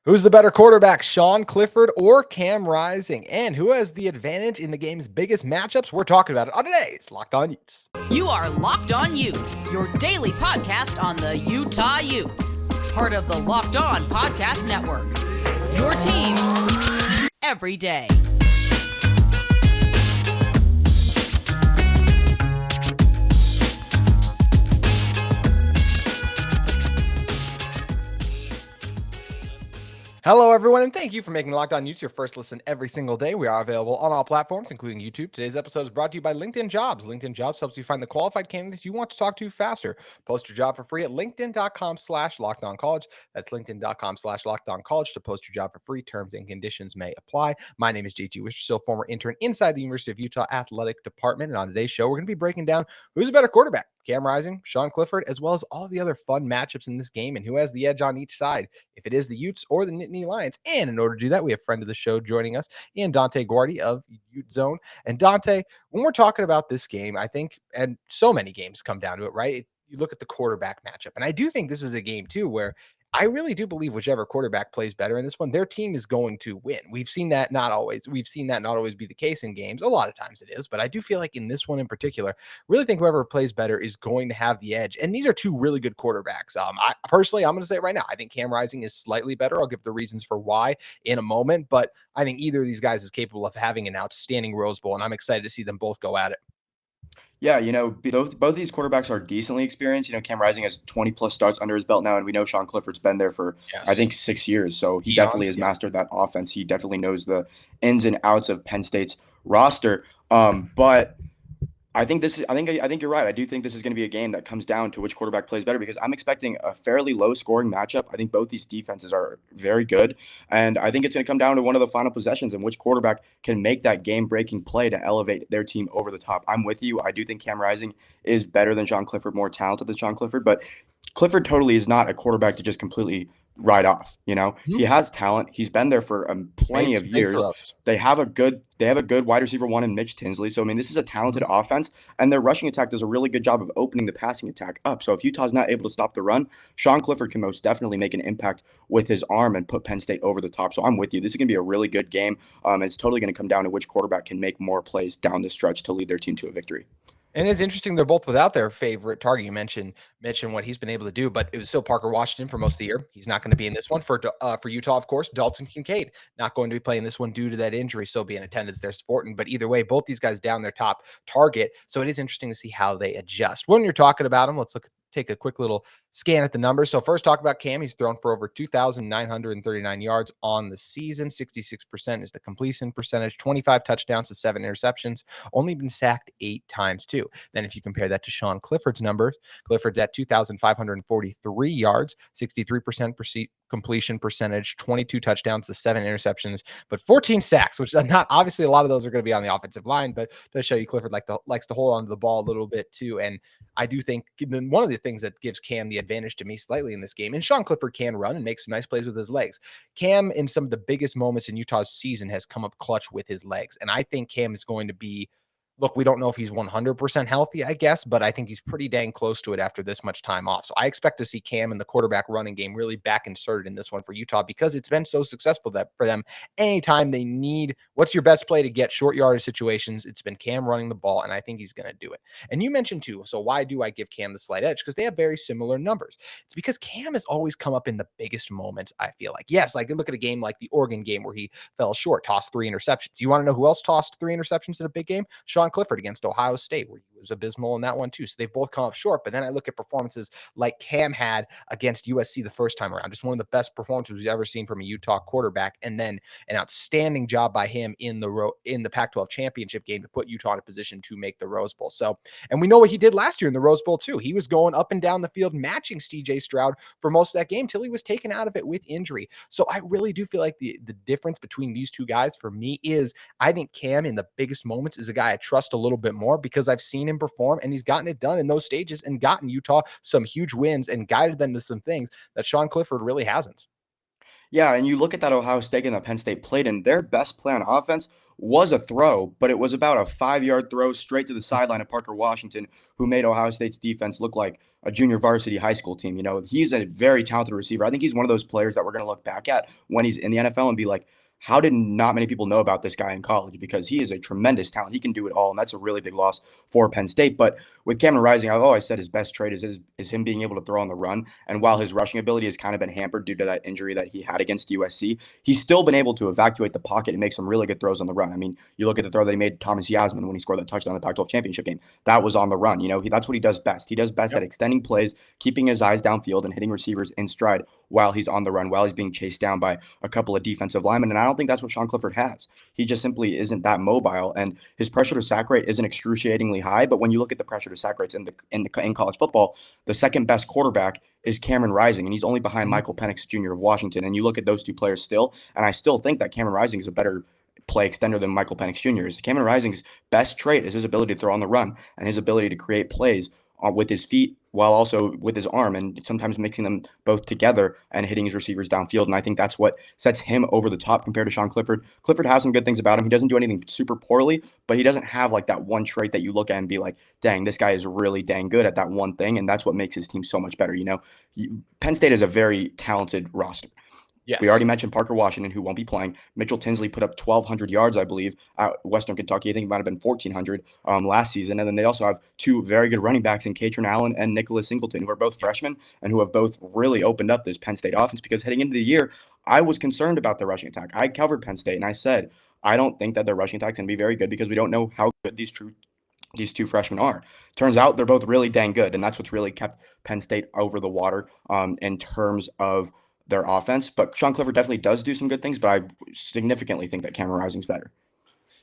Who's the better quarterback, Sean Clifford or Cam Rising? And who has the advantage in the game's biggest matchups? We're talking about it on today's Locked On Utes. You are Locked On Utes, your daily podcast on the Utah Utes. Part of the Locked On Podcast Network. Your team every day. Hello, everyone, and thank you for making Locked On Utes your first listen every single day. We are available on all platforms, including YouTube. Today's episode is brought to you by LinkedIn Jobs. LinkedIn Jobs helps you find the qualified candidates you want to talk to faster. Post your job for free at linkedin.com/lockedoncollege. That's linkedin.com/lockedoncollege to post your job for free. Terms and conditions may apply. My name is JT Wistrcill, former intern inside the University of Utah Athletic Department. And on today's show, we're going to be breaking down who's a better quarterback, Cam Rising, Sean Clifford, as well as all the other fun matchups in this game and who has the edge on each side, if it is the Utes or the Nittany Lions. And in order to do that, we have a friend of the show joining us, and Dante Guardi of Ute Zone. And Dante, when we're talking about this game, I think, and so many games come down to it, right? You look at the quarterback matchup, and I do think this is a game too where I really do believe whichever quarterback plays better in this one, their team is going to win. We've seen that not always be the case in games. A lot of times it is, but I do feel like in this one in particular, really think whoever plays better is going to have the edge. And these are two really good quarterbacks. I'm going to say it right now, I think Cam Rising is slightly better. I'll give the reasons for why in a moment, but I think either of these guys is capable of having an outstanding Rose Bowl, and I'm excited to see them both go at it. Yeah, both these quarterbacks are decently experienced. Cam Rising has 20 plus starts under his belt now, and we know Sean Clifford's been there for, I think, 6 years. So he definitely has mastered that offense. He definitely knows the ins and outs of Penn State's roster. But I think you're right. I do think this is going to be a game that comes down to which quarterback plays better, because I'm expecting a fairly low scoring matchup. I think both these defenses are very good, and I think it's going to come down to one of the final possessions and which quarterback can make that game breaking play to elevate their team over the top. I'm with you. I do think Cam Rising is better than Sean Clifford, more talented than Sean Clifford, but Clifford totally is not a quarterback to just completely write off. He has talent. He's been there for plenty of years. They have a good wide receiver one in Mitch Tinsley. So, this is a talented offense, and their rushing attack does a really good job of opening the passing attack up. So if Utah's not able to stop the run, Sean Clifford can most definitely make an impact with his arm and put Penn State over the top. So I'm with you. This is going to be a really good game. It's totally going to come down to which quarterback can make more plays down the stretch to lead their team to a victory. And it's interesting, they're both without their favorite target. You mentioned what he's been able to do, but it was still Parker Washington for most of the year. He's not going to be in this one. For Utah, of course, Dalton Kincaid not going to be playing this one due to that injury, still be in attendance there sporting. But either way, both these guys down their top target. So it is interesting to see how they adjust. When you're talking about them, let's take a quick little scan at the numbers. So first, talk about Cam. He's thrown for over 2,939 yards on the season. 66% is the completion percentage. 25 touchdowns to 7 interceptions. Only been sacked 8 times too. Then if you compare that to Sean Clifford's numbers, Clifford's at 2,543 yards, 63% completion percentage, 22 touchdowns to 7 interceptions, but 14 sacks, which is not, obviously a lot of those are going to be on the offensive line, but to show you Clifford likes to hold on to the ball a little bit too. And I do think one of the things that gives Cam the advantage to me slightly in this game, and Sean Clifford can run and make some nice plays with his legs. Cam, in some of the biggest moments in Utah's season, has come up clutch with his legs. And I think Cam is going to be, look, we don't know if he's 100% healthy, I guess, but I think he's pretty dang close to it after this much time off. So I expect to see Cam in the quarterback running game really back inserted in this one for Utah, because it's been so successful that for them, anytime they need, what's your best play to get short yardage situations, it's been Cam running the ball, and I think he's going to do it. And you mentioned too, so why do I give Cam the slight edge? Because they have very similar numbers. It's because Cam has always come up in the biggest moments, I feel like. Yes, like look at a game like the Oregon game where he fell short, tossed 3 interceptions. You want to know who else tossed 3 interceptions in a big game? Sean Clifford against Ohio State, where he was abysmal in that one too. So they've both come up short. But then I look at performances like Cam had against USC the first time around, just one of the best performances we've ever seen from a Utah quarterback, and then an outstanding job by him in the Pac-12 championship game to put Utah in a position to make the Rose Bowl. So, and we know what he did last year in the Rose Bowl too. He was going up and down the field matching CJ Stroud for most of that game till he was taken out of it with injury. So I really do feel like the difference between these two guys for me is I think Cam in the biggest moments is a guy I trust a little bit more, because I've seen him perform and he's gotten it done in those stages and gotten Utah some huge wins and guided them to some things that Sean Clifford really hasn't. Yeah, and you look at that Ohio State game that Penn State played in, their best play on offense was a throw, but it was about a 5-yard throw straight to the sideline of Parker Washington, who made Ohio State's defense look like a junior varsity high school team. He's a very talented receiver. I think he's one of those players that we're going to look back at when he's in the NFL and be like, how did not many people know about this guy in college? Because he is a tremendous talent. He can do it all, and that's a really big loss for Penn State. But with Cameron Rising, I've always said his best trait is him being able to throw on the run. And while his rushing ability has kind of been hampered due to that injury that he had against USC, he's still been able to evacuate the pocket and make some really good throws on the run. I mean, you look at the throw that he made to Thomas Yasmin when he scored that touchdown in the Pac-12 championship game. That was on the run. That's what he does best. He does best at extending plays, keeping his eyes downfield, and hitting receivers in stride while he's on the run, while he's being chased down by a couple of defensive linemen. And I don't think that's what Sean Clifford has. He just simply isn't that mobile, and his pressure to sack rate isn't excruciatingly high. But when you look at the pressure to sack rates in college football, the second best quarterback is Cameron Rising, and he's only behind Michael Penix Jr. of Washington. And you look at those two players still, and I still think that Cameron Rising is a better play extender than Michael Penix Jr. is. Cameron Rising's best trait is his ability to throw on the run and his ability to create plays with his feet while also with his arm, and sometimes mixing them both together and hitting his receivers downfield. And I think that's what sets him over the top compared to Sean Clifford. Clifford has some good things about him. He doesn't do anything super poorly, but he doesn't have like that one trait that you look at and be like, dang, this guy is really dang good at that one thing. And that's what makes his team so much better. Penn State is a very talented roster. Yes. We already mentioned Parker Washington, who won't be playing. Mitchell Tinsley put up 1,200 yards, I believe, at Western Kentucky. I think it might have been 1,400 last season. And then they also have two very good running backs in Katron Allen and Nicholas Singleton, who are both freshmen and who have both really opened up this Penn State offense, because heading into the year, I was concerned about their rushing attack. I covered Penn State, and I said, I don't think that their rushing attack is going to be very good because we don't know how good these two freshmen are. Turns out they're both really dang good, and that's what's really kept Penn State over the water in terms of their offense. But Sean Clifford definitely does do some good things, but I significantly think that Cameron Rising's better.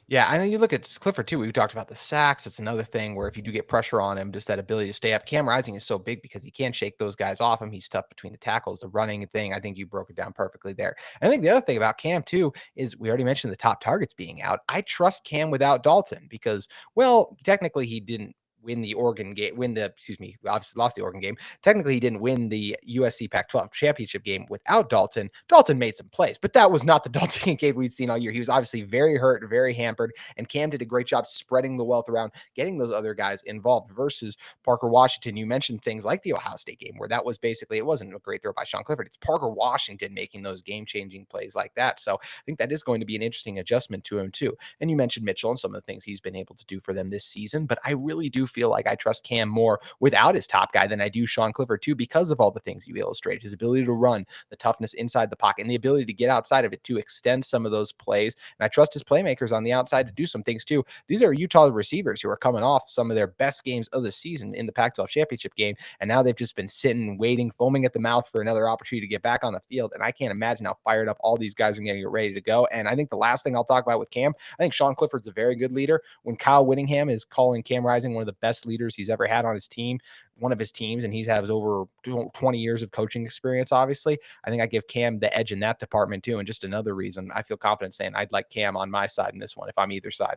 Yeah, I mean, you look at Clifford too. We talked about the sacks. It's another thing where if you do get pressure on him, just that ability to stay up. Cam Rising is so big because he can't shake those guys off him. He's tough between the tackles, the running thing. I think you broke it down perfectly there. And I think the other thing about Cam too is we already mentioned the top targets being out. I trust Cam without Dalton because, well, technically he didn't win the Oregon game, obviously lost the Oregon game. Technically, he didn't win the USC Pac-12 championship game without Dalton. Dalton made some plays, but that was not the Dalton Kincaid we'd seen all year. He was obviously very hurt, very hampered, and Cam did a great job spreading the wealth around, getting those other guys involved versus Parker Washington. You mentioned things like the Ohio State game where that was basically, it wasn't a great throw by Sean Clifford. It's Parker Washington making those game-changing plays like that. So I think that is going to be an interesting adjustment to him too. And you mentioned Mitchell and some of the things he's been able to do for them this season, but I really do feel like I trust Cam more without his top guy than I do Sean Clifford too, because of all the things you illustrated, his ability to run, the toughness inside the pocket, and the ability to get outside of it to extend some of those plays. And I trust his playmakers on the outside to do some things too. These are Utah receivers who are coming off some of their best games of the season in the Pac-12 championship game, and now they've just been sitting, waiting, foaming at the mouth for another opportunity to get back on the field. And I can't imagine how fired up all these guys are getting ready to go. And I think the last thing I'll talk about with Cam, I think Sean Clifford's a very good leader. When Kyle Whittingham is calling Cam Rising one of the best leaders he's ever had on his team, one of his teams, and he has over 20 years of coaching experience, obviously, I think I give Cam the edge in that department too. And just another reason I feel confident saying I'd like Cam on my side in this one if I'm either side.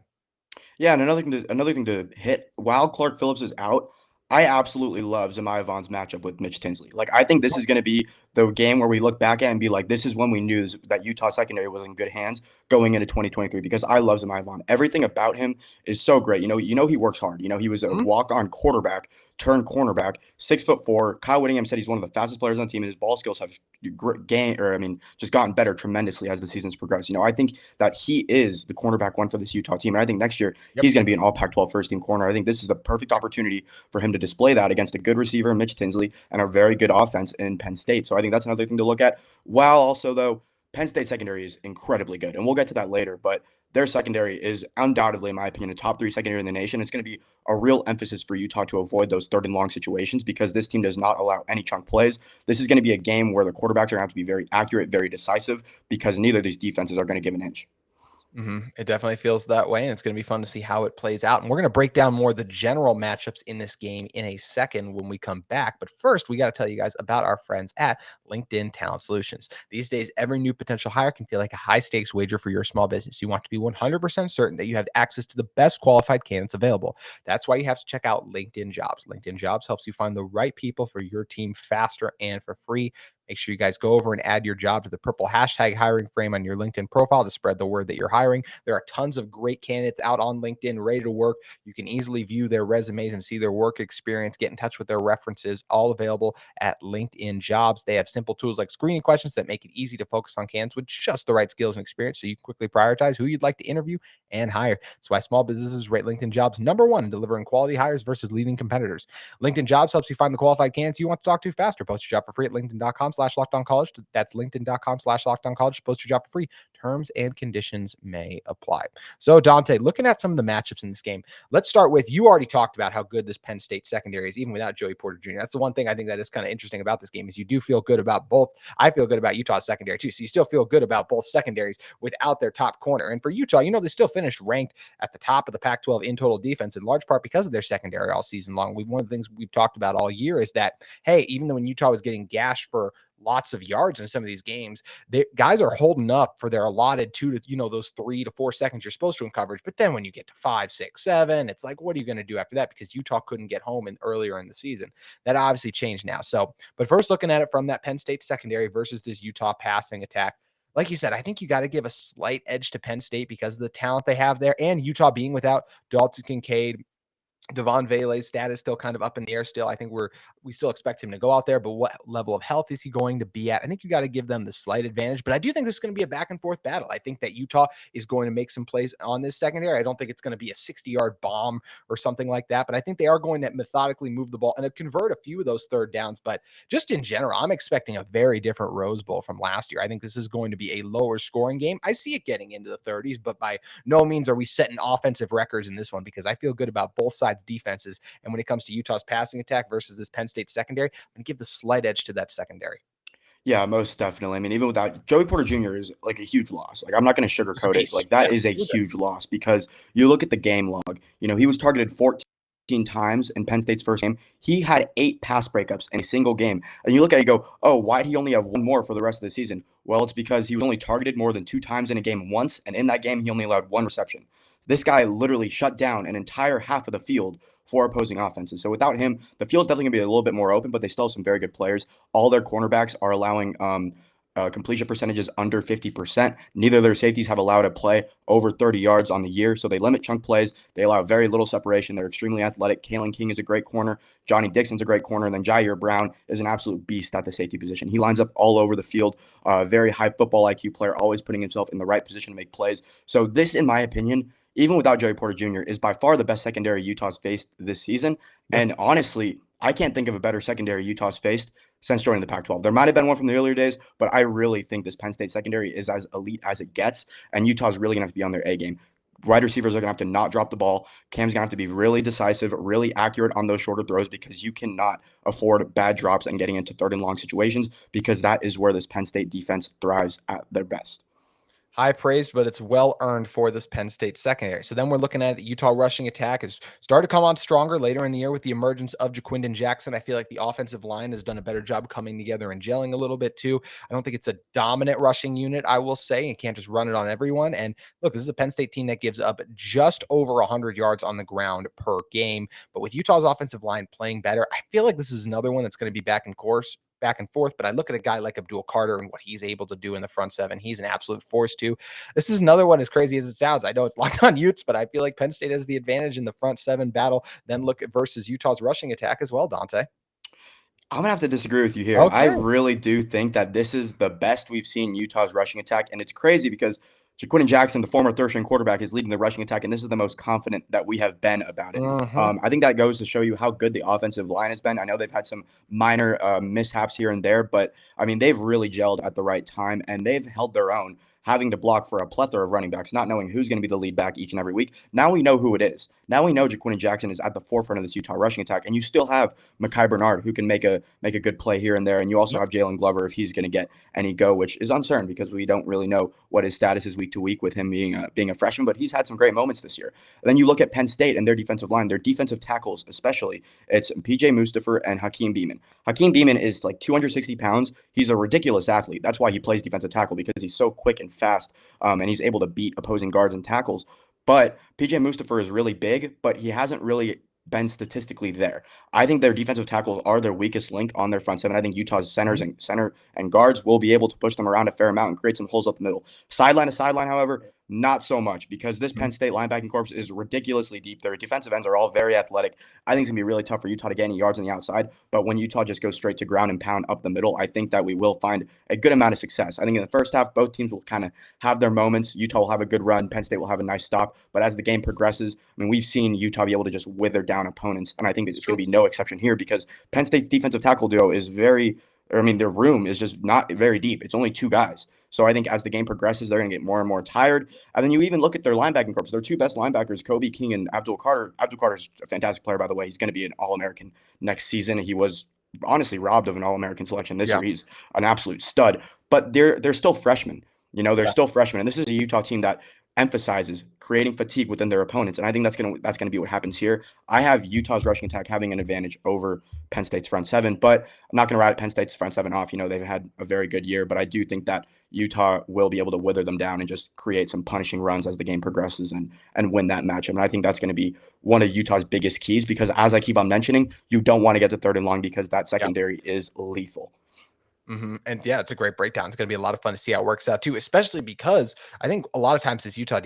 Yeah, and another thing to hit, while Clark Phillips is out, I absolutely love Zemiah Vaughn's matchup with Mitch Tinsley. Like, I think this is going to be the game where we look back at and be like, this is when we knew that Utah secondary was in good hands going into 2023, because I love Zemiah Vaughn. Everything about him is so great. He works hard. He was a walk-on quarterback, turned cornerback, 6'4". Kyle Whittingham said he's one of the fastest players on the team, and his ball skills have just gotten better tremendously as the season's progressed. I think that he is the cornerback one for this Utah team. And I think next year he's going to be an all Pac-12 first team corner. I think this is the perfect opportunity for him to display that against a good receiver, Mitch Tinsley, and a very good offense in Penn State. So I think that's another thing to look at. While also, though, Penn State secondary is incredibly good, and we'll get to that later, but their secondary is undoubtedly, in my opinion, a top 3 secondary in the nation. It's going to be a real emphasis for Utah to avoid those third and long situations, because this team does not allow any chunk plays. This is going to be a game where the quarterbacks are going to have to be very accurate, very decisive, because neither of these defenses are going to give an inch. It definitely feels that way, and it's going to be fun to see how it plays out. And we're going to break down more of the general matchups in this game in a second when we come back. But first, we got to tell you guys about our friends at LinkedIn Talent Solutions. These days, every new potential hire can feel like a high-stakes wager for your small business. You want to be 100% certain that you have access to the best qualified candidates available. That's why you have to check out LinkedIn Jobs. LinkedIn Jobs helps you find the right people for your team faster and for free. Make sure you guys go over and add your job to the purple hashtag hiring frame on your LinkedIn profile to spread the word that you're hiring. There are tons of great candidates out on LinkedIn ready to work. You can easily view their resumes and see their work experience, get in touch with their references, all available at LinkedIn Jobs. They have simple tools like screening questions that make it easy to focus on candidates with just the right skills and experience, so you can quickly prioritize who you'd like to interview and hire. That's why small businesses rate LinkedIn Jobs #1 in delivering quality hires versus leading competitors. LinkedIn Jobs helps you find the qualified candidates you want to talk to faster. Post your job for free at linkedin.com/lockedoncollege. That's linkedin.com/lockedoncollege. Post your job for free. Terms and conditions may apply. So, Dante, looking at some of the matchups in this game, let's start with, you already talked about how good this Penn State secondary is, even without Joey Porter Jr. That's the one thing I think that is kind of interesting about this game, is you do feel good about both. I feel good about Utah's secondary too. So you still feel good about both secondaries without their top corner. And for Utah, they still finished ranked at the top of the Pac-12 in total defense, in large part because of their secondary all season long. One of the things we've talked about all year is that, hey, even though when Utah was getting gashed for lots of yards in some of these games, guys are holding up for their allotted those 3 to 4 seconds you're supposed to in coverage. But then when you get to 5, 6, 7, it's like, what are you going to do after that? Because Utah couldn't get home earlier in the season. That obviously changed now. So, but first, looking at it from that Penn State secondary versus this Utah passing attack, like you said, I think you got to give a slight edge to Penn State because of the talent they have there, and Utah being without Dalton Kincaid. Devon Vele's status still kind of up in the air still. I think we still expect him to go out there, but what level of health is he going to be at? I think you got to give them the slight advantage, but I do think this is going to be a back and forth battle. I think that Utah is going to make some plays on this secondary. I don't think it's going to be a 60-yard bomb or something like that, but I think they are going to methodically move the ball and convert a few of those third downs. But just in general, I'm expecting a very different Rose Bowl from last year. I think this is going to be a lower scoring game. I see it getting into the 30s, but by no means are we setting offensive records in this one, because I feel good about both sides defenses. And when it comes to Utah's passing attack versus this Penn State secondary, I'm going to give the slight edge to that secondary. Yeah, most definitely. I mean, even without Joey Porter Jr. is like a huge loss. Like, I'm not going to sugarcoat it. Like, that is a huge loss, because you look at the game log, he was targeted 14 times in Penn State's first game. He had 8 pass breakups in a single game. And you look at it and go, oh, why did he only have 1 more for the rest of the season? Well, it's because he was only targeted more than 2 times in a game once. And in that game, he only allowed 1 reception. This guy literally shut down an entire half of the field for opposing offenses. So without him, the field's definitely going to be a little bit more open, but they still have some very good players. All their cornerbacks are allowing completion percentages under 50%. Neither of their safeties have allowed a play over 30 yards on the year, so they limit chunk plays. They allow very little separation. They're extremely athletic. Kalen King is a great corner. Johnny Dixon's a great corner. And then Jair Brown is an absolute beast at the safety position. He lines up all over the field. Very high football IQ player, always putting himself in the right position to make plays. So this, in my opinion, even without Joey Porter Jr., is by far the best secondary Utah's faced this season. And honestly, I can't think of a better secondary Utah's faced since joining the Pac-12. There might have been one from the earlier days, but I really think this Penn State secondary is as elite as it gets, and Utah's really going to have to be on their A game. Wide receivers are going to have to not drop the ball. Cam's going to have to be really decisive, really accurate on those shorter throws, because you cannot afford bad drops and getting into 3rd and long situations, because that is where this Penn State defense thrives at their best. High praised, but it's well earned for this Penn State secondary. So then we're looking at the Utah rushing attack has started to come on stronger later in the year with the emergence of Jaquindon Jackson. I feel like the offensive line has done a better job coming together and gelling a little bit too. I don't think it's a dominant rushing unit, I will say, and can't just run it on everyone. And look, this is a Penn State team that gives up just over 100 yards on the ground per game. But with Utah's offensive line playing better, I feel like this is another one that's going to be back and forth, but I look at a guy like Abdul Carter and what he's able to do in the front 7. He's an absolute force too. This is another one, as crazy as it sounds. I know it's Locked On Utes, but I feel like Penn State has the advantage in the front 7 battle. Then look at versus Utah's rushing attack as well, Dante. I'm going to have to disagree with you here. Okay. I really do think that this is the best we've seen Utah's rushing attack, and it's crazy because Jaquindon Jackson, the former third-string quarterback, is leading the rushing attack, and this is the most confident that we have been about it. I think that goes to show you how good the offensive line has been. I know they've had some minor mishaps here and there, but, I mean, they've really gelled at the right time, and they've held their own, having to block for a plethora of running backs, not knowing who's going to be the lead back each and every week. Now we know who it is. Now we know Jaquindon Jackson is at the forefront of this Utah rushing attack, and you still have Mekhi Bernard, who can make a good play here and there, and you also have Jalen Glover if he's going to get any go, which is uncertain because we don't really know what his status is week to week with him being a freshman, but he's had some great moments this year. And then you look at Penn State and their defensive line, their defensive tackles especially. It's PJ Mustipher and Hakeem Beamon. Hakeem Beamon is like 260 pounds. He's a ridiculous athlete. That's why he plays defensive tackle, because he's so quick and fast, and he's able to beat opposing guards and tackles. But PJ Mustipher is really big, but he hasn't really been statistically there. I think their defensive tackles are their weakest link on their front seven. I think Utah's center and guards will be able to push them around a fair amount and create some holes up the middle. Sideline to sideline, however, not so much, because this Penn State linebacking corps is ridiculously deep. Their defensive ends are all very athletic. I think it's going to be really tough for Utah to get any yards on the outside. But when Utah just goes straight to ground and pound up the middle, I think that we will find a good amount of success. I think in the first half, both teams will kind of have their moments. Utah will have a good run. Penn State will have a nice stop. But as the game progresses, I mean, we've seen Utah be able to just wither down opponents. And I think it's going to be no exception here, because Penn State's defensive tackle duo is their room is just not very deep. It's only two guys. So I think as the game progresses, they're going to get more and more tired. And then you even look at their linebacking corps. Their two best linebackers, Kobe King and Abdul Carter. Abdul Carter's a fantastic player, by the way. He's going to be an All-American next season. He was honestly robbed of an All-American selection this year. He's an absolute stud. But they're still freshmen. They're still freshmen. And this is a Utah team that emphasizes creating fatigue within their opponents. And I think that's gonna be what happens here. I have Utah's rushing attack having an advantage over Penn State's front seven, but I'm not going to write Penn State's front seven off. They've had a very good year, but I do think that Utah will be able to wither them down and just create some punishing runs as the game progresses and win that matchup. And I think that's going to be one of Utah's biggest keys, because as I keep on mentioning, you don't want to get to third and long, because that secondary is lethal. And yeah, it's a great breakdown. It's going to be a lot of fun to see how it works out too, especially because I think a lot of times this Utah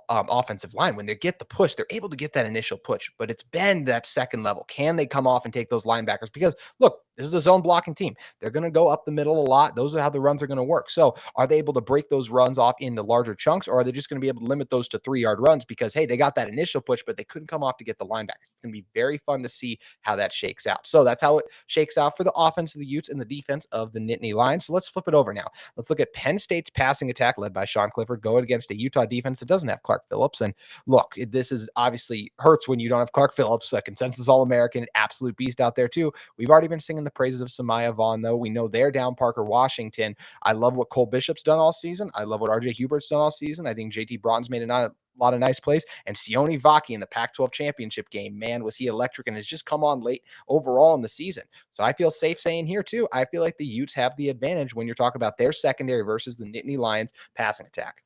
offensive line, when they get the push, they're able to get that initial push, but it's been that second level. Can they come off and take those linebackers? Because look, this is a zone blocking team. They're going to go up the middle a lot. Those are how the runs are going to work. So are they able to break those runs off into larger chunks, or are they just going to be able to limit those to 3-yard runs because, hey, they got that initial push, but they couldn't come off to get the linebackers? It's going to be very fun to see how that shakes out. So that's how it shakes out for the offense of the Utes and the defense of the Nittany Lions. So let's flip it over now. Let's look at Penn State's passing attack led by Sean Clifford going against a Utah defense that doesn't have Clark Phillips. And look, this is obviously hurts when you don't have Clark Phillips, a consensus All-American, absolute beast out there too. We've already been singing the praises of Samaya Vaughn, though. We know they're down Parker Washington. I love what Cole Bishop's done all season. I love what RJ Hubert's done all season. I think JT Bron's made a lot of nice plays. And Sione Vaki in the Pac-12 championship game, man, was he electric, and has just come on late overall in the season. So I feel safe saying here too, I feel like the Utes have the advantage when you're talking about their secondary versus the Nittany Lions passing attack.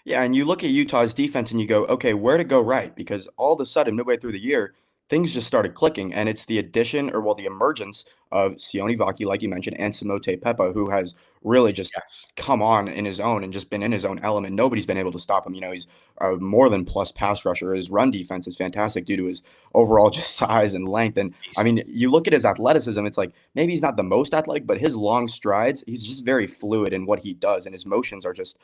Yeah, and you look at Utah's defense and you go, okay, where to go right? Because all of a sudden, midway through the year, things just started clicking, and it's the addition, the emergence of Sione Vaki, like you mentioned, and Samote Pepa, who has really just come on in his own and just been in his own element. Nobody's been able to stop him. He's a more than plus pass rusher. His run defense is fantastic due to his overall just size and length. And I mean, you look at his athleticism, it's like maybe he's not the most athletic, but his long strides, he's just very fluid in what he does, and his motions are just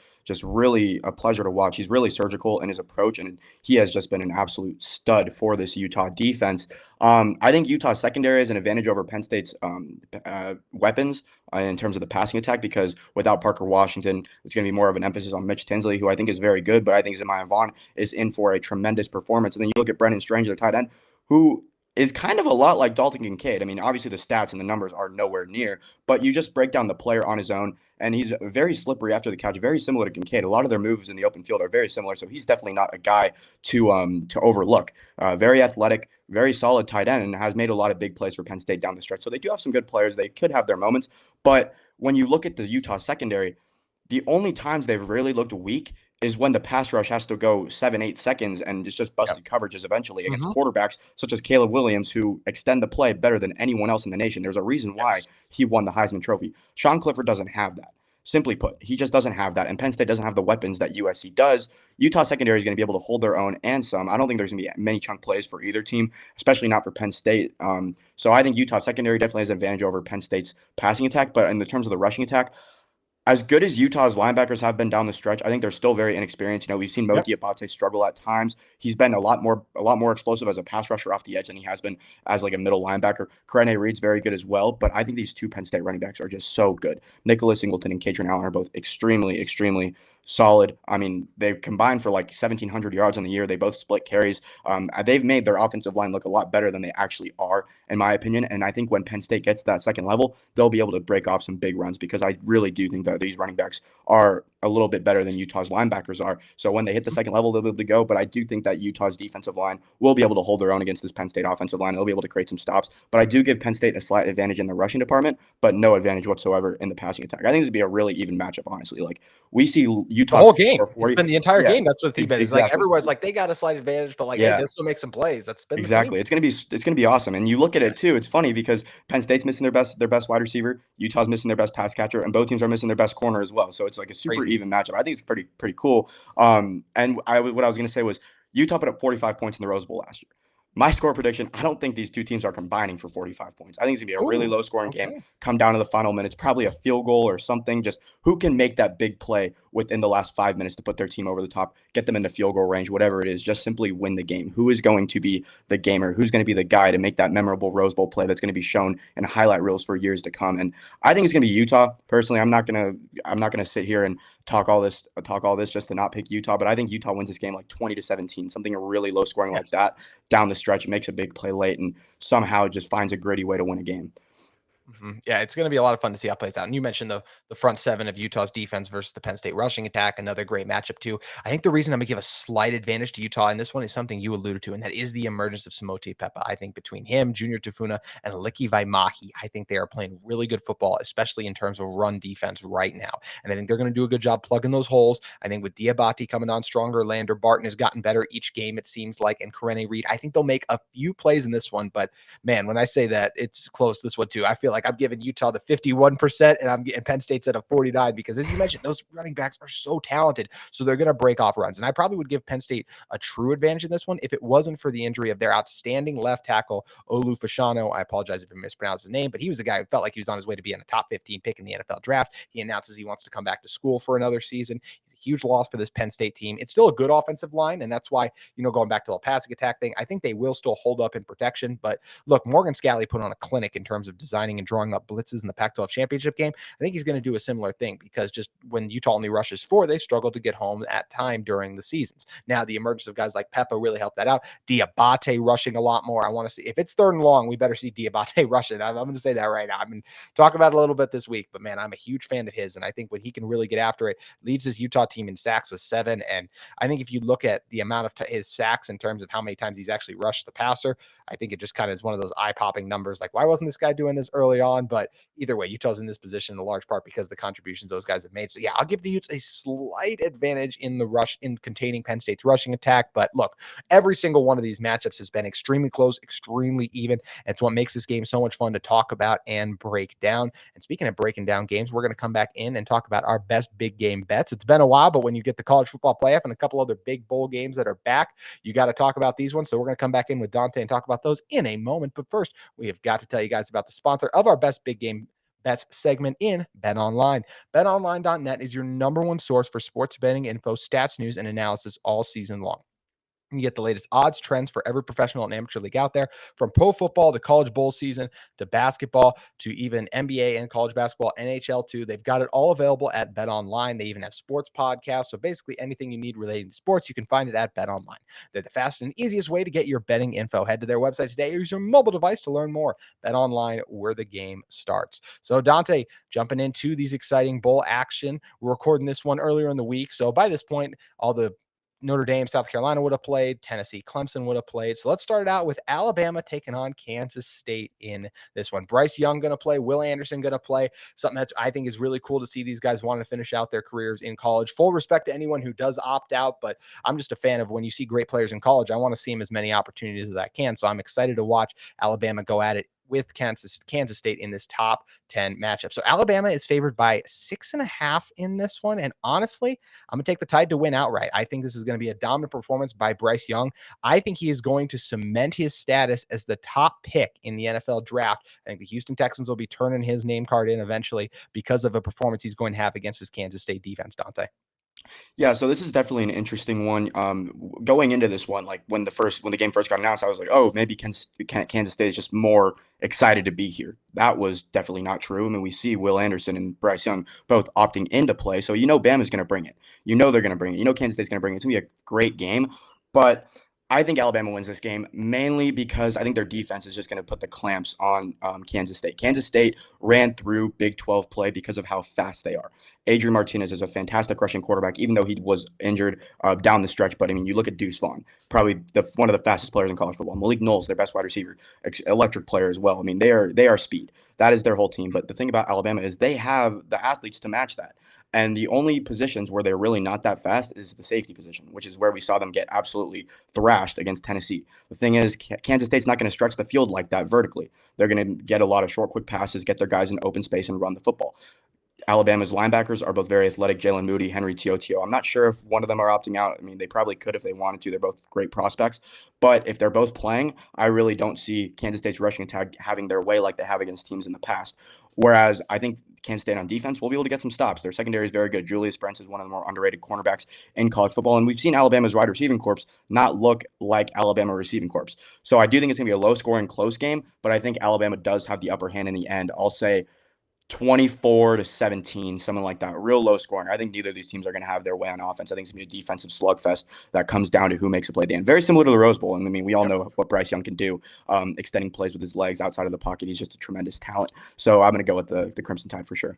really a pleasure to watch. He's really surgical in his approach, and he has just been an absolute stud for this Utah defense. I think Utah's secondary has an advantage over Penn State's weapons in terms of the passing attack, because without Parker Washington, it's going to be more of an emphasis on Mitch Tinsley, who I think is very good, but I think Samaya Vaughn is in for a tremendous performance. And then you look at Brendan Strange, the tight end, who is kind of a lot like Dalton Kincaid. I mean, obviously the stats and the numbers are nowhere near, but you just break down the player on his own, and he's very slippery after the catch, very similar to Kincaid. A lot of their moves in the open field are very similar, so he's definitely not a guy to overlook. Very athletic, very solid tight end, and has made a lot of big plays for Penn State down the stretch. So they do have some good players. They could have their moments, but when you look at the Utah secondary, the only times they've really looked weak is when the pass rush has to go 7-8 seconds, and it's just busted coverages eventually against quarterbacks such as Caleb Williams, who extend the play better than anyone else in the nation. There's a reason why he won the Heisman Trophy. Sean Clifford doesn't have that. Simply put, he just doesn't have that, and Penn State doesn't have the weapons that USC does. Utah secondary is going to be able to hold their own and some. I don't think there's going to be many chunk plays for either team, especially not for Penn State. So I think Utah secondary definitely has an advantage over Penn State's passing attack, but in the terms of the rushing attack, as good as Utah's linebackers have been down the stretch, I think they're still very inexperienced. We've seen Moki Abate struggle at times. He's been a lot more explosive as a pass rusher off the edge than he has been as like a middle linebacker. Karene Reed's very good as well, but I think these two Penn State running backs are just so good. Nicholas Singleton and Katrin Allen are both extremely, extremely solid. I mean, they've combined for like 1,700 yards on the year. They both split carries. They've made their offensive line look a lot better than they actually are, in my opinion. And I think when Penn State gets to that second level, they'll be able to break off some big runs, because I really do think that these running backs are a little bit better than Utah's linebackers are. So when they hit the second level, they'll be able to go. But I do think that Utah's defensive line will be able to hold their own against this Penn State offensive line. They'll be able to create some stops. But I do give Penn State a slight advantage in the rushing department, but no advantage whatsoever in the passing attack. I think this would be a really even matchup, honestly. Like, we see Utah the whole game. It's been the entire game. That's what the bet is. Exactly. Like, everyone's like, they got a slight advantage, but like, hey, they'll still make some plays. That's been exactly. It's gonna be awesome. And you look at it too. It's funny because Penn State's missing their best wide receiver. Utah's missing their best pass catcher, and both teams are missing their best corner as well. So it's like a super even matchup. I think it's pretty cool. And what I was gonna say was Utah put up 45 points in the Rose Bowl last year. My score prediction, I don't think these two teams are combining for 45 points. I think it's going to be a really low-scoring game, come down to the final minutes, probably a field goal or something. Just who can make that big play within the last 5 minutes to put their team over the top, get them into field goal range, whatever it is, just simply win the game. Who is going to be the gamer? Who's going to be the guy to make that memorable Rose Bowl play that's going to be shown in highlight reels for years to come? And I think it's going to be Utah. Personally, I'm not going to sit here and talk all this just to not pick Utah, but I think Utah wins this game like 20-17, something really low scoring like that down the stretch. It makes a big play late and somehow just finds a gritty way to win a game. Yeah, it's going to be a lot of fun to see how it plays out. And you mentioned the front seven of Utah's defense versus the Penn State rushing attack, another great matchup too. I think the reason I'm going to give a slight advantage to Utah in this one is something you alluded to, and that is the emergence of Samote Pepa. I think between him, Junior Tafuna, and Liki Vaimahi, I think they are playing really good football, especially in terms of run defense right now. And I think they're going to do a good job plugging those holes. I think with Diabate coming on stronger, Lander Barton has gotten better each game, it seems like, and Karene Reed, I think they'll make a few plays in this one. But man, when I say that it's close this one too, I feel like I'm giving Utah the 51%, and I'm getting Penn State's at a 49 because, as you mentioned, those running backs are so talented. So they're going to break off runs. And I probably would give Penn State a true advantage in this one if it wasn't for the injury of their outstanding left tackle, Olu Fashanu. I apologize if I mispronounced his name, but he was a guy who felt like he was on his way to being a top 15 pick in the NFL draft. He announces he wants to come back to school for another season. He's a huge loss for this Penn State team. It's still a good offensive line, and that's why, going back to the passing attack thing, I think they will still hold up in protection. But look, Morgan Scalley put on a clinic in terms of designing and drawing up blitzes in the Pac-12 championship game. I think he's going to do a similar thing because just when Utah only rushes 4, they struggle to get home at time during the seasons. Now, the emergence of guys like Pepa really helped that out. Diabate rushing a lot more. I want to see, if it's 3rd and long, we better see Diabate rushing. I'm going to say that right now. I've been talking about it a little bit this week, but man, I'm a huge fan of his. And I think when he can really get after it, leads his Utah team in sacks with 7. And I think if you look at the amount of his sacks in terms of how many times he's actually rushed the passer, I think it just kind of is one of those eye-popping numbers. Like, why wasn't this guy doing this early on? But either way, Utah's in this position in large part because of the contributions those guys have made. So yeah, I'll give the Utes a slight advantage in the rush, in containing Penn State's rushing attack. But look, every single one of these matchups has been extremely close, extremely even. And it's what makes this game so much fun to talk about and break down. And speaking of breaking down games, we're going to come back in and talk about our best big game bets. It's been a while, but when you get the college football playoff and a couple other big bowl games that are back, you got to talk about these ones. So we're going to come back in with Dante and talk about those in a moment. But first, we have got to tell you guys about the sponsor of our best big game bets segment in BetOnline. BetOnline.net is your number one source for sports betting info, stats, news, and analysis all season long. You get the latest odds, trends for every professional and amateur league out there, from pro football to college bowl season to basketball to even NBA and college basketball, NHL too. They've got it all available at BetOnline. They even have sports podcasts. So basically anything you need relating to sports, you can find it at BetOnline. They're the fastest and easiest way to get your betting info. Head to their website today or use your mobile device to learn more. BetOnline, where the game starts. So Dante, jumping into these exciting bowl action. We're recording this one earlier in the week. So by this point, all the Notre Dame, South Carolina would have played. Tennessee, Clemson would have played. So let's start it out with Alabama taking on Kansas State in this one. Bryce Young going to play. Will Anderson going to play. Something that I think is really cool to see these guys wanting to finish out their careers in college. Full respect to anyone who does opt out, but I'm just a fan of when you see great players in college, I want to see them as many opportunities as I can. So I'm excited to watch Alabama go at it with Kansas State in this top 10 matchup. So Alabama is favored by 6.5 in this one. And honestly, I'm going to take the Tide to win outright. I think this is going to be a dominant performance by Bryce Young. I think he is going to cement his status as the top pick in the NFL draft. I think the Houston Texans will be turning his name card in eventually because of a performance he's going to have against his Kansas State defense, Dante. Yeah, so this is definitely an interesting one. Going into this one, like when the game first got announced, I was like, oh, maybe Kansas State is just more excited to be here. That was definitely not true. I mean, we see Will Anderson and Bryce Young both opting into play, so Bama's going to bring it. They're going to bring it. Kansas State's going to bring it. It's going to be a great game, but I think Alabama wins this game mainly because I think their defense is just going to put the clamps on Kansas State. Kansas State ran through Big 12 play because of how fast they are. Adrian Martinez is a fantastic rushing quarterback, even though he was injured down the stretch. But I mean, you look at Deuce Vaughn, probably one of the fastest players in college football. Malik Knowles, their best wide receiver, electric player as well. I mean, they are speed. That is their whole team. But the thing about Alabama is they have the athletes to match that. And the only positions where they're really not that fast is the safety position, which is where we saw them get absolutely thrashed against Tennessee. The thing is, Kansas State's not going to stretch the field like that vertically. They're going to get a lot of short, quick passes, get their guys in open space, and run the football. Alabama's linebackers are both very athletic. Jalen Moody, Henry TOTO. I'm not sure if one of them are opting out. I mean, they probably could if they wanted to. They're both great prospects. But if they're both playing, I really don't see Kansas State's rushing attack having their way like they have against teams in the past. Whereas I think Kansas State on defense will be able to get some stops. Their secondary is very good. Julius Brents is one of the more underrated cornerbacks in college football. And we've seen Alabama's wide receiving corps not look like Alabama receiving corps. So I do think it's going to be a low-scoring, close game, but I think Alabama does have the upper hand in the end. I'll say 24-17, something like that. Real low scoring. I think neither of these teams are going to have their way on offense. I think it's going to be a defensive slugfest that comes down to who makes a play at the end. Very similar to the Rose Bowl. And I mean, we all know what Bryce Young can do, extending plays with his legs outside of the pocket. He's just a tremendous talent. So I'm going to go with the Crimson Tide for sure.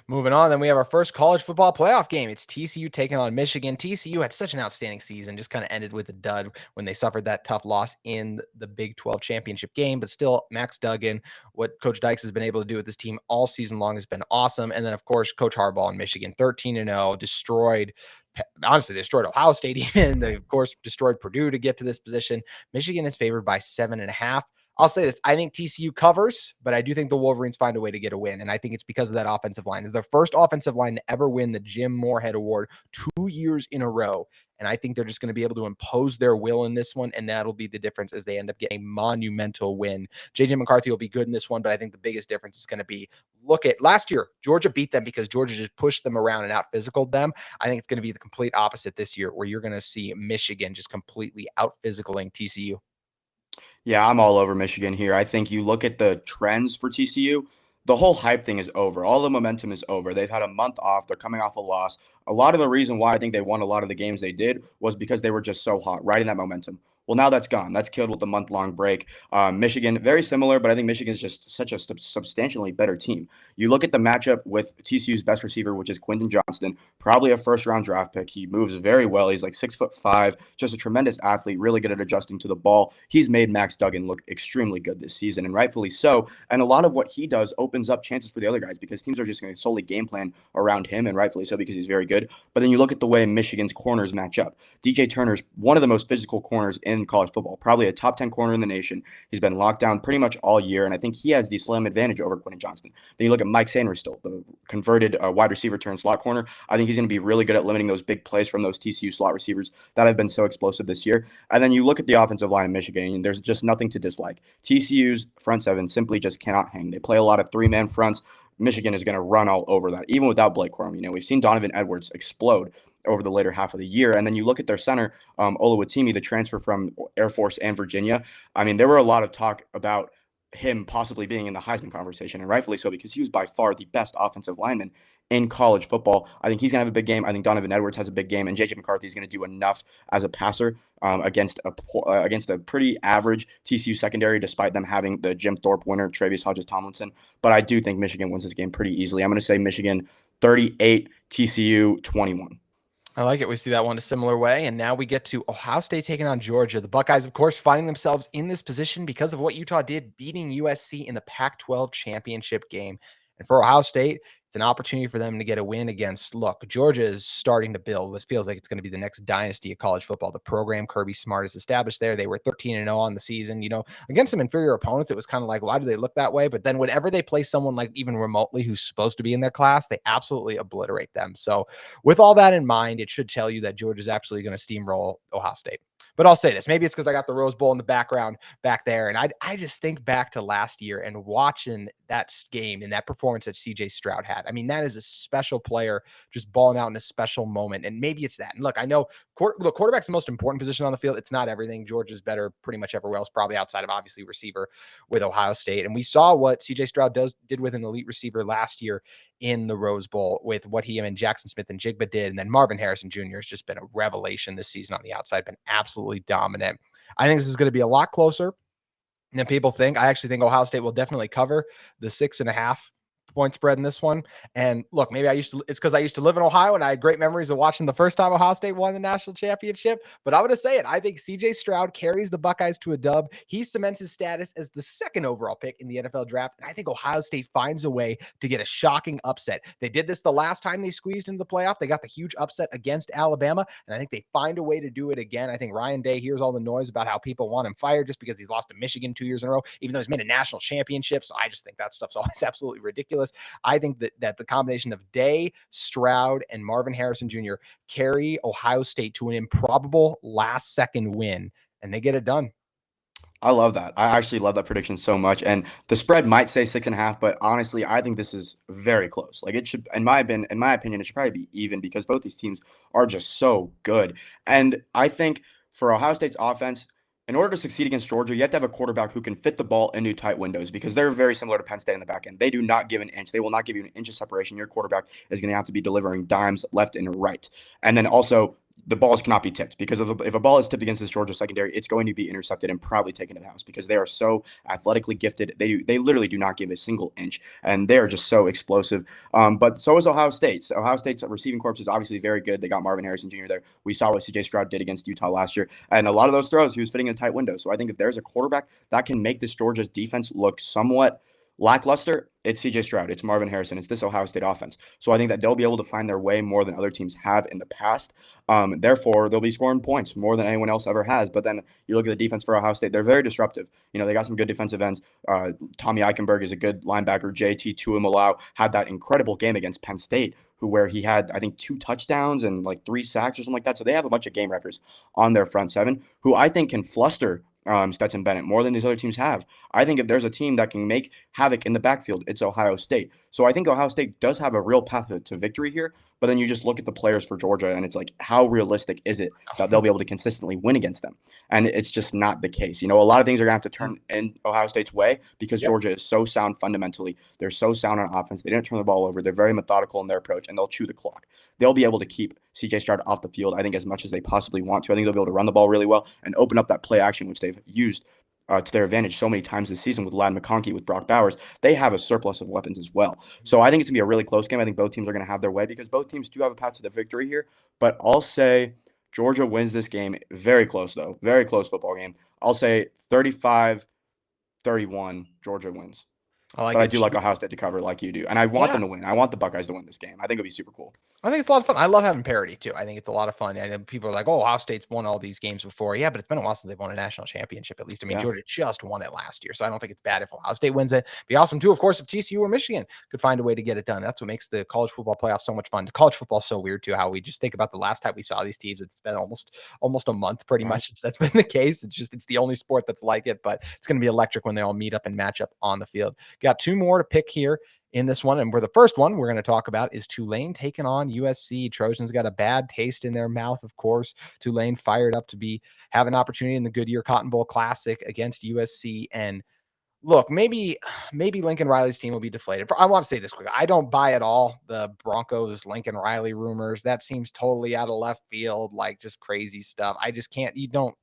Moving on, then we have our first college football playoff game. It's TCU taking on Michigan. TCU had such an outstanding season, just kind of ended with a dud when they suffered that tough loss in the Big 12 championship game. But still, Max Duggan, what Coach Dykes has been able to do with this team all season long has been awesome. And then, of course, Coach Harbaugh in Michigan, 13-0, destroyed Ohio State even. They, of course, destroyed Purdue to get to this position. Michigan is favored by 7.5. I'll say this. I think TCU covers, but I do think the Wolverines find a way to get a win. And I think it's because of that offensive line. It's the first offensive line to ever win the Jim Moorhead Award 2 years in a row. And I think they're just going to be able to impose their will in this one. And that'll be the difference as they end up getting a monumental win. JJ McCarthy will be good in this one, but I think the biggest difference is going to be, look at last year, Georgia beat them because Georgia just pushed them around and out physicaled them. I think it's going to be the complete opposite this year, where you're going to see Michigan just completely out physicaling TCU. Yeah, I'm all over Michigan here. I think you look at the trends for TCU, the whole hype thing is over. All the momentum is over. They've had a month off. They're coming off a loss. A lot of the reason why I think they won a lot of the games they did was because they were just so hot, riding that momentum. Well, now that's gone. That's killed with the month-long break. Michigan, very similar, but I think Michigan's just such a substantially better team. You look at the matchup with TCU's best receiver, which is Quentin Johnston, probably a first-round draft pick. He moves very well. He's like 6'5", just a tremendous athlete, really good at adjusting to the ball. He's made Max Duggan look extremely good this season, and rightfully so. And a lot of what he does opens up chances for the other guys because teams are just going to solely game plan around him, and rightfully so because he's very good. But then you look at the way Michigan's corners match up. DJ Turner's one of the most physical corners in college football, probably a top 10 corner in the nation. He's been locked down pretty much all year, and I think he has the slam advantage over Quentin Johnston. Then you look at Mike Sanders, still the converted wide receiver turned slot corner. I think he's going to be really good at limiting those big plays from those TCU slot receivers that have been so explosive this year. And then you look at the offensive line in Michigan, and there's just nothing to dislike. TCU's front seven simply just cannot hang. They play a lot of three-man fronts. Michigan is going to run all over that, even without Blake Corum. You know, we've seen Donovan Edwards explode over the later half of the year. And then you look at their center, Oluwatimi, the transfer from Air Force and Virginia. I mean, there were a lot of talk about him possibly being in the Heisman conversation, and rightfully so, because he was by far the best offensive lineman in college football. I think he's going to have a big game. I think Donovan Edwards has a big game, and JJ McCarthy is going to do enough as a passer against a pretty average TCU secondary, despite them having the Jim Thorpe winner, Travius Hodges-Tomlinson. But I do think Michigan wins this game pretty easily. I'm going to say Michigan 38, TCU 21. I like it. We see that one a similar way. And now we get to Ohio State taking on Georgia. The Buckeyes, of course, finding themselves in this position because of what Utah did, beating USC in the Pac-12 championship game. And for Ohio State, it's an opportunity for them to get a win against, look, Georgia is starting to build what feels like it's going to be the next dynasty of college football. The program Kirby Smart has established there. They were 13-0 on the season. You know, against some inferior opponents, it was kind of like, why do they look that way? But then whenever they play someone like even remotely who's supposed to be in their class, they absolutely obliterate them. So with all that in mind, it should tell you that Georgia's actually going to steamroll Ohio State. But I'll say this, maybe it's because I got the Rose Bowl in the background back there. And I just think back to last year and watching that game and that performance that CJ Stroud had. I mean, that is a special player just balling out in a special moment. And maybe it's that. And look, I know quarterback's the most important position on the field. It's not everything. Georgia's better pretty much everywhere else, probably outside of obviously receiver with Ohio State. And we saw what CJ Stroud did with an elite receiver last year. in the Rose Bowl with what he and Jackson Smith and Jigba did. And then Marvin Harrison Jr. has just been a revelation this season on the outside, been absolutely dominant. I think this is going to be a lot closer than people think. I actually think Ohio State will definitely cover the 6.5 point spread in this one. And look, maybe it's because I used to live in Ohio and I had great memories of watching the first time Ohio State won the national championship. But I'm going to say it. I think CJ Stroud carries the Buckeyes to a dub. He cements his status as the second overall pick in the NFL draft. And I think Ohio State finds a way to get a shocking upset. They did this the last time they squeezed into the playoff. They got the huge upset against Alabama. And I think they find a way to do it again. I think Ryan Day hears all the noise about how people want him fired just because he's lost to Michigan 2 years in a row, even though he's made a national championship. So I just think that stuff's always absolutely ridiculous. I think that the combination of Day, Stroud, and Marvin Harrison Jr. carry Ohio State to an improbable last-second win, and they get it done. I love that. I actually love that prediction so much. And the spread might say 6.5, but honestly, I think this is very close. Like, it should, in my opinion, it should probably be even because both these teams are just so good. And I think for Ohio State's offense, in order to succeed against Georgia, you have to have a quarterback who can fit the ball into tight windows because they're very similar to Penn State in the back end. They do not give an inch. They will not give you an inch of separation. Your quarterback is going to have to be delivering dimes left and right. And then also, the balls cannot be tipped because if a ball is tipped against this Georgia secondary, it's going to be intercepted and probably taken to the house because they are so athletically gifted. They literally do not give a single inch, and they are just so explosive. But so is Ohio State. So Ohio State's receiving corps is obviously very good. They got Marvin Harrison Jr. there. We saw what CJ Stroud did against Utah last year, and a lot of those throws, he was fitting in a tight window. So I think if there's a quarterback that can make this Georgia's defense look somewhat lackluster, it's CJ Stroud, it's Marvin Harrison, it's this Ohio State offense. So I think that they'll be able to find their way more than other teams have in the past. Therefore, they'll be scoring points more than anyone else ever has. But then you look at the defense for Ohio State, they're very disruptive. You know, they got some good defensive ends. Tommy Eichenberg is a good linebacker. JT Tuimoloau had that incredible game against Penn State, where he had, I think, 2 touchdowns and like 3 sacks or something like that. So they have a bunch of game records on their front seven who I think can fluster Stetson Bennett more than these other teams have. I think if there's a team that can make havoc in the backfield, it's Ohio State. So I think Ohio State does have a real path to victory here, but then you just look at the players for Georgia and it's like, how realistic is it that they'll be able to consistently win against them? And it's just not the case. You know, a lot of things are going to have to turn in Ohio State's way because Georgia is so sound fundamentally. They're so sound on offense. They didn't turn the ball over. They're very methodical in their approach, and they'll chew the clock. They'll be able to keep CJ Stroud off the field, I think, as much as they possibly want to. I think they'll be able to run the ball really well and open up that play action, which they've used to their advantage so many times this season with Ladd McConkey, with Brock Bowers. They have a surplus of weapons as well. So I think it's going to be a really close game. I think both teams are going to have their way because both teams do have a path to the victory here. But I'll say Georgia wins this game. Very close, though. Very close football game. I'll say 35-31, Georgia wins. I do like Ohio State to cover like you do. And I want them to win. I want the Buckeyes to win this game. I think it'll be super cool. I think it's a lot of fun. I love having parity, too. I think it's a lot of fun. And people are like, oh, Ohio State's won all these games before. Yeah, but it's been a while since they've won a national championship, at least. I mean, Georgia just won it last year. So I don't think it's bad if Ohio State wins it. Be awesome, too, of course, if TCU or Michigan could find a way to get it done. That's what makes the college football playoff so much fun. College football is so weird, too, how we just think about the last time we saw these teams. It's been almost a month, pretty much. That's been the case. It's the only sport that's like it. But it's going to be electric when they all meet up and match up on the field. Got 2 more to pick here in this one. And the first one we're going to talk about is Tulane taking on USC. Trojans got a bad taste in their mouth, of course. Tulane fired up to have an opportunity in the Goodyear Cotton Bowl Classic against USC. And look, maybe Lincoln Riley's team will be deflated. I want to say this quick. I don't buy at all the Broncos Lincoln Riley rumors. That seems totally out of left field, like just crazy stuff. I just can't. You don't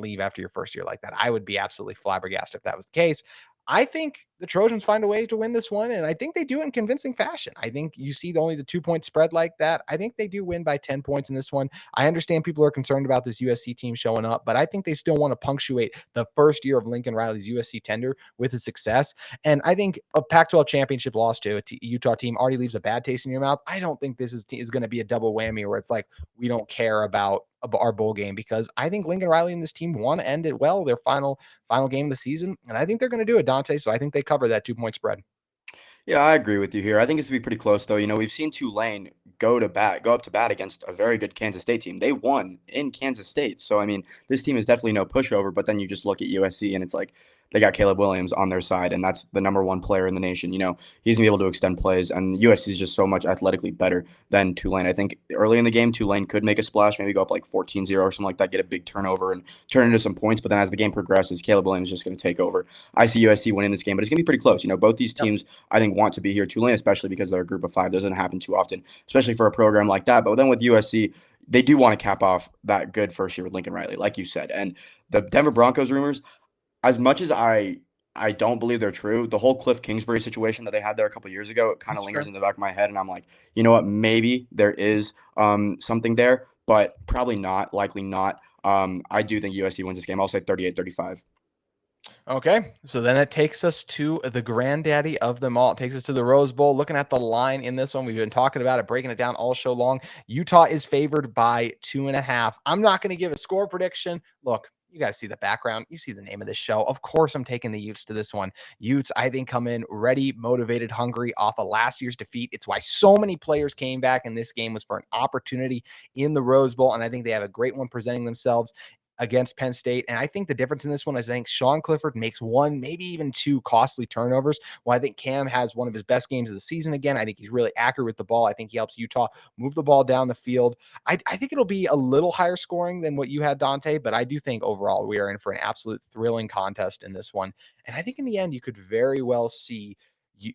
leave after your first year like that. I would be absolutely flabbergasted if that was the case. I think the Trojans find a way to win this one, and I think they do it in convincing fashion. I think you see only the 2-point spread like that. I think they do win by 10 points in this one. I understand people are concerned about this USC team showing up, but I think they still want to punctuate the first year of Lincoln Riley's USC tender with a success. And I think a Pac-12 championship loss to a Utah team already leaves a bad taste in your mouth. I don't think this is going to be a double whammy where it's like we don't care about our bowl game, because I think Lincoln Riley and this team want to end it well, their final game of the season, and I think they're going to do it, Dante. So I think they cover that 2-point spread. Yeah, I agree with you here. I think it's going to be pretty close, though. You know, we've seen Tulane go up to bat against a very good Kansas State team. They won in Kansas State. So, I mean, this team is definitely no pushover, but then you just look at USC and it's like, they got Caleb Williams on their side, and that's the number one player in the nation. He's going to be able to extend plays, and USC is just so much athletically better than Tulane. I think early in the game, Tulane could make a splash, maybe go up like 14-0 or something like that, get a big turnover and turn into some points. But then as the game progresses, Caleb Williams is just going to take over. I see USC winning this game, but it's going to be pretty close. Both these teams, I think, want to be here. Tulane, especially because they're a group of five. Doesn't happen too often, especially for a program like that. But then with USC, they do want to cap off that good first year with Lincoln Riley, like you said. And the Denver Broncos rumors, as much as I don't believe they're true, the whole Cliff Kingsbury situation that they had there a couple of years ago, it kind of lingers in the back of my head. And I'm like, you know what? Maybe there is something there, but probably not, likely not. I do think USC wins this game. I'll say 38-35. Okay, so then it takes us to the granddaddy of them all. It takes us to the Rose Bowl. Looking at the line in this one, we've been talking about it, breaking it down all show long. Utah is favored by 2.5. I'm not going to give a score prediction. Look, you guys see the background. You see the name of this show. Of course, I'm taking the Utes to this one. Utes, I think, come in ready, motivated, hungry off of last year's defeat. It's why so many players came back, and this game was for an opportunity in the Rose Bowl, and I think they have a great one presenting themselves against Penn State. And I think the difference in this one is I think Sean Clifford makes one, maybe even two costly turnovers. Well, I think Cam has one of his best games of the season again. I think he's really accurate with the ball. I think he helps Utah move the ball down the field. I think it'll be a little higher scoring than what you had, Dante, but I do think overall we are in for an absolute thrilling contest in this one. And I think in the end, you could very well see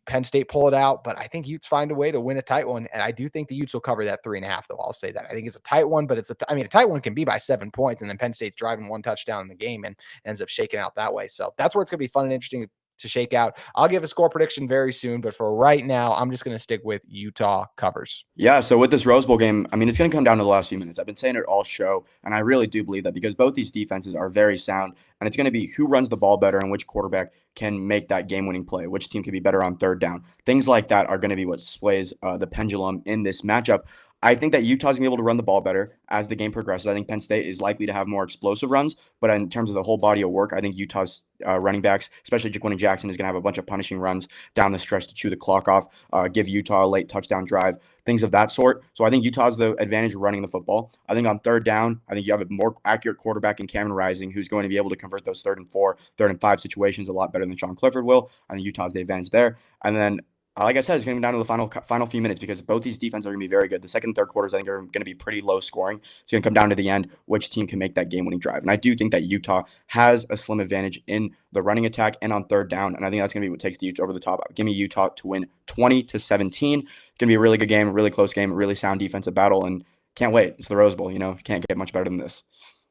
Penn State pull it out, but I think Utes find a way to win a tight one. And I do think the Utes will cover that 3.5, though. I'll say that. I think it's a tight one, but a tight one can be by 7 points, and then Penn State's driving one touchdown in the game and ends up shaking out that way. So that's where it's going to be fun and interesting to shake out. I'll give a score prediction very soon, but for right now, I'm just going to stick with Utah covers. Yeah, so with this Rose Bowl game, it's going to come down to the last few minutes. I've been saying it all show, and I really do believe that because both these defenses are very sound, and it's going to be who runs the ball better and which quarterback can make that game-winning play, which team can be better on third down. Things like that are going to be what sways the pendulum in this matchup. I think that Utah's going to be able to run the ball better as the game progresses. I think Penn State is likely to have more explosive runs, but in terms of the whole body of work, I think Utah's running backs, especially Jaquan Jackson, is going to have a bunch of punishing runs down the stretch to chew the clock off, give Utah a late touchdown drive, things of that sort. So I think Utah's the advantage running the football. I think on third down, I think you have a more accurate quarterback in Cameron Rising who's going to be able to convert those 3rd and 4, 3rd and 5 situations a lot better than Sean Clifford will. I think Utah's the advantage there. And then like I said, it's going to be down to the final few minutes because both these defenses are going to be very good. The second and third quarters, I think, are going to be pretty low scoring. It's going to come down to the end, which team can make that game-winning drive. And I do think that Utah has a slim advantage in the running attack and on third down. And I think that's going to be what takes the Utes over the top. Give me Utah to win 20-17. It's going to be a really good game, a really close game, a really sound defensive battle. And can't wait. It's the Rose Bowl. Can't get much better than this.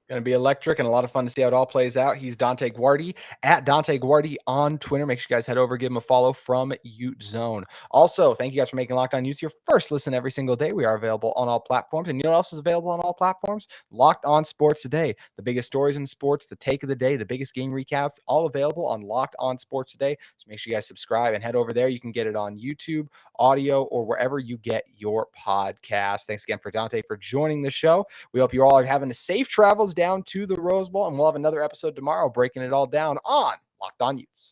Going to be electric and a lot of fun to see how it all plays out. He's Dante Guardi at Dante Guardi on Twitter. Make sure you guys head over, give him a follow from Ute Zone. Also, thank you guys for making Locked On Utes your first listen every single day. We are available on all platforms. And you know what else is available on all platforms? Locked On Sports Today. The biggest stories in sports, the take of the day, the biggest game recaps, all available on Locked On Sports Today. So make sure you guys subscribe and head over there. You can get it on YouTube, audio, or wherever you get your podcast. Thanks again for Dante for joining the show. We hope you all are having a safe travels down to the Rose Bowl, and we'll have another episode tomorrow breaking it all down on Locked On Utes.